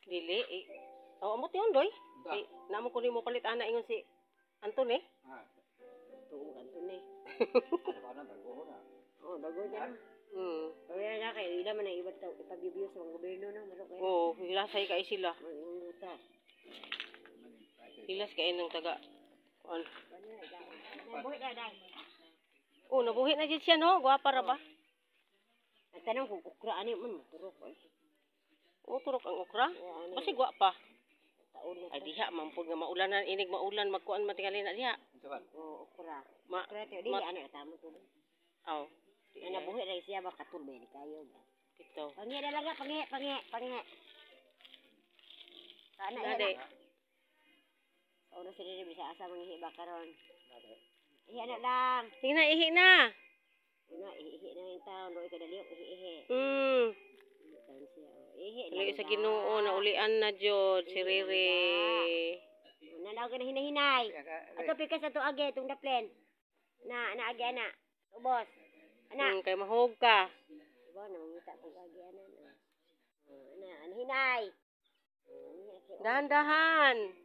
Dili. Oh, amo ti ondoy. Kay namo ko nimo palit ana ingon si Anton eh. Tuong Anton eh. Oh, bago na. Kaya na kay ila man ang iba taw ipabibiyos sa gobyerno na maro kay. Oo, hilasay kay sila. Yung luta. Hilas kay nang taga kuan. Nabuhi na dai. Oh, nabuhi na jud siya no, gwapa ra ba? Ang tanong kung ukra ani man turok eh. Oh, turok ang okra. Basi gwapa. Taon na. Ay diha man pud nga maulanan inig maulan magkuan matingali na diha. Oh, ukra. Ma Ukra ti di ani tamo to. aw. Ana buhi ra siya ba katulbe ni kayo. Ito. Pangi na lang pangi. Sana Nade. ina. Ora sila ni bisa asa mangihi ba karon. Iya na lang. Sige na, ihi na. Una ihi na yung tao, loy ka dali ihi. Ihi. Dali sa Ginoo na ulian na jud si Riri. Una daw ka na hinahinay. Ato pikas ato age tung daplen. Na age ana. Ubos. Ana. Kay mahog ka. Ba na mangita pag age ana. Ana hinay. Dahan-dahan.